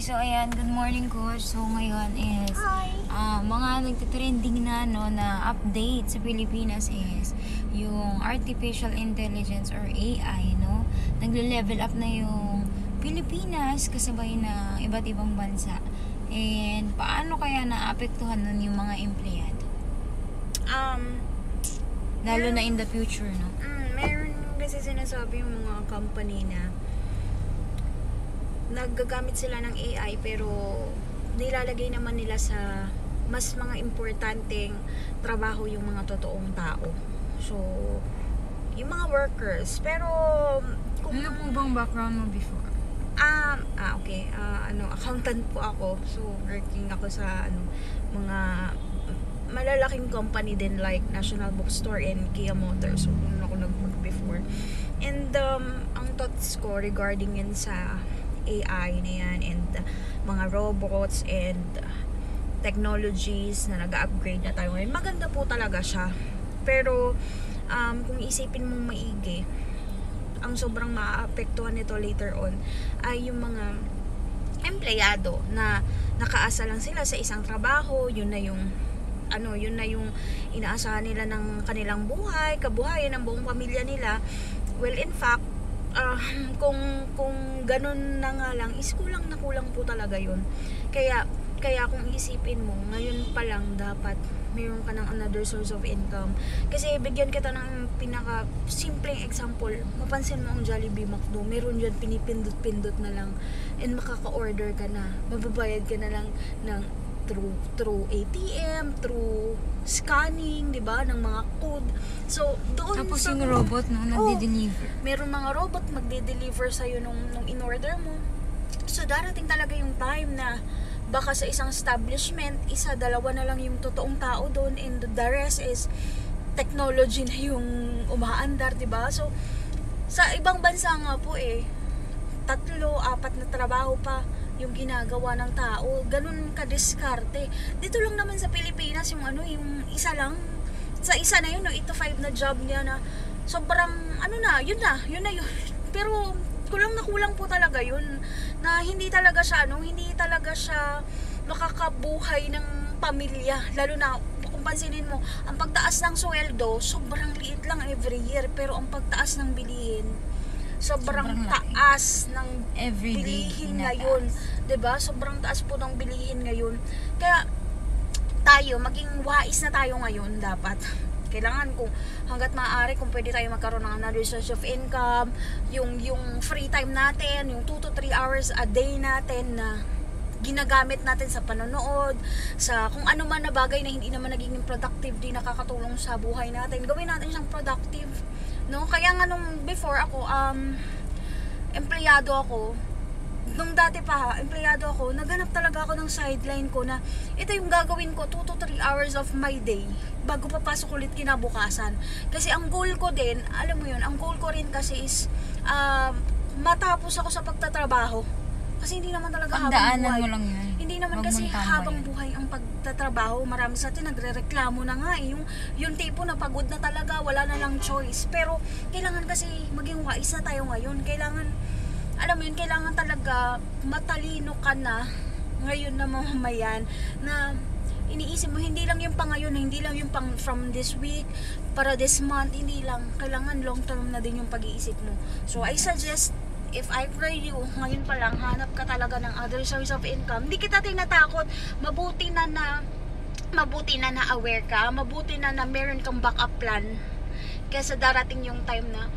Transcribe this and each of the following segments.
so ayan, good morning coach. So ngayon is mga nagtitrending na no na update sa Pilipinas is yung artificial intelligence or AI no. Nagle-level up na yung Pilipinas kasabay na iba't ibang bansa. And paano kaya naapektuhan nun yung mga empleyado? Lalo na in the future no. Meron kasi sinasabi yung mga company na naggagamit sila ng AI pero nilalagay naman nila sa mas mga importanteng trabaho yung mga totoong tao. So, yung mga workers. Pero, kung... Ano po bang background mo before? Okay. Accountant po ako. So, working ako sa mga malalaking company din like National Bookstore and Kia Motors. So, doon ako nag-work before. And, ang thoughts ko regarding yun sa AI na yan and mga robots and technologies na nag-upgrade na tayo ngayon, maganda po talaga siya. Pero kung isipin mong maigi, ang sobrang maaapektuhan nito later on ay yung mga empleyado na nakaasa lang sila sa isang trabaho. Yun na yung inaasahan nila ng kanilang buhay, kabuhayan ng buong pamilya nila. Well, in fact, kung ganun na nga lang is kulang na kulang po talaga yun. Kaya kung isipin mo ngayon pa lang dapat mayroon ka ng another source of income. Kasi bigyan kita ng pinaka simpleng example. Mapansin mo ang Jollibee, McDo, meron dyan pinipindot-pindot na lang and makaka-order ka na, mababayad ka na lang ng through ATM, through scanning, 'di ba, ng mga code. So, doon Tapos sa yung robot no, nagde-deliver. Meron mga robot magde-deliver sa iyo nung in-order mo. So, darating talaga yung time na baka sa isang establishment, isa, dalawa na lang yung totoong tao doon and the rest is technology na yung umaandar, 'di ba? So, sa ibang bansa nga po 3, 4 na trabaho pa yung ginagawa ng tao, ganun ka-diskarte. Dito lang naman sa Pilipinas yung yung isa lang, sa isa na yun, 8 to 5 na job niya na sobrang, yun na yun. Pero kulang po talaga yun, na hindi talaga siya makakabuhay ng pamilya, lalo na kung pansinin mo, ang pagtaas ng sweldo, sobrang liit lang every year, pero ang pagtaas ng bilihin, sobrang taas ng bilihin ngayon, 'di ba? Sobrang taas po ng bilihin ngayon. Kaya tayo maging wais na tayo ngayon dapat. Kailangan kung hangga't maaari kung pwede tayo magkaroon ng another source of income, yung free time natin, yung 2 to 3 hours a day natin na ginagamit natin sa panonood, sa kung ano man na bagay na hindi naman naging productive, di nakakatulong sa buhay natin, gawin natin siyang productive, no? Kaya nga nung before ako, empleyado ako, nung dati pa, empleyado ako, naghanap talaga ako ng sideline ko na ito yung gagawin ko 2 to 3 hours of my day bago papasok ulit kinabukasan. Kasi ang goal ko din, alam mo yun, ang goal ko rin kasi is matapos ako sa pagtatrabaho. Kasi hindi naman talaga habang buhay. Mo lang yun. Hindi naman kasi habang buhay ang pagtatrabaho. Marami sa atin nagrereklamo na nga yung tipo na pagod na talaga, wala na lang choice. Pero kailangan kasi maging wais na tayo ngayon. Kailangan, alam mo yun, kailangan talaga matalino ka na ngayon na mamamayan na iniisip mo, hindi lang yung pang ngayon, hindi lang yung pang from this week para this month, hindi lang. Kailangan long term na din yung pag-iisip mo. So I suggest, if I pray you, ngayon pa lang, hanap ka talaga ng other source of income. Hindi kita tinatakot. Mabuti na na-aware ka. Mabuti na meron kang backup plan. Kesa darating yung time na,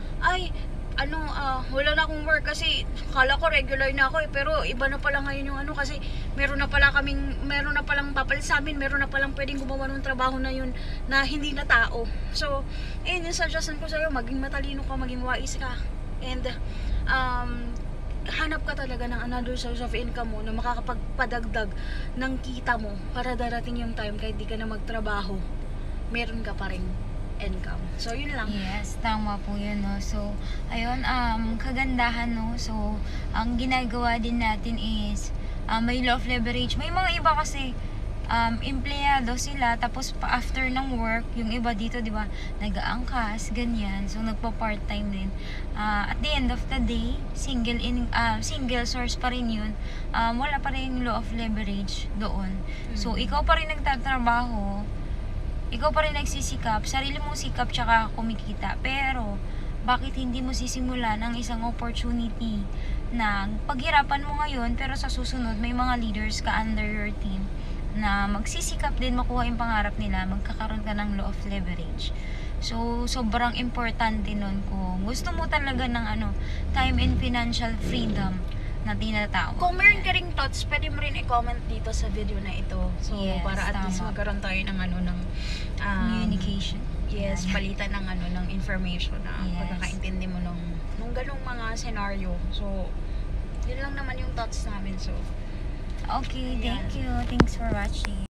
wala na akong work kasi kala ko regular na ako pero iba na pala ngayon yung kasi meron na palang papalit sa amin, meron na palang pwedeng gumawa ng trabaho na yun na hindi na tao. So, yung suggestion ko sa'yo, maging matalino ka, maging wais ka. And hanap ka talaga ng another source of income mo na makakapagpadagdag ng kita mo para darating yung time kahit di ka na magtrabaho, meron ka pa rin income. So, yun lang. Yes, tama po yun, no? So, ayun, kagandahan, no? So, ang ginagawa din natin is may law of leverage. May mga iba kasi empleyado sila, tapos after ng work, yung iba dito, di ba, nag-aangkas, ganyan. So, nagpa-part-time din. At the end of the day, single source pa rin yun. Wala pa rin law of leverage doon. So, ikaw pa rin nagtatrabaho, ikaw pa rin nagsisikap, sarili mong sikap tsaka kumikita. Pero, bakit hindi mo sisimulan ang isang opportunity na paghirapan mo ngayon, pero sa susunod may mga leaders ka under your team na magsisikap din makuha yung pangarap nila, magkakaroon ka ng law of leverage. So, sobrang importante nun kung gusto mo talaga ng time and financial freedom na tinatawag. Kung meron ka ring thoughts, pwede mo rin i-comment dito sa video na ito. So, Yes, para at least tama. magkaroon tayo ng Communication. Yes, Yan. palitan ng information na Yes. pagkakaintindi mo nung ganung mga scenario. So, yun lang naman yung thoughts namin. So, Okay, Ayan. thank you. Thanks for watching.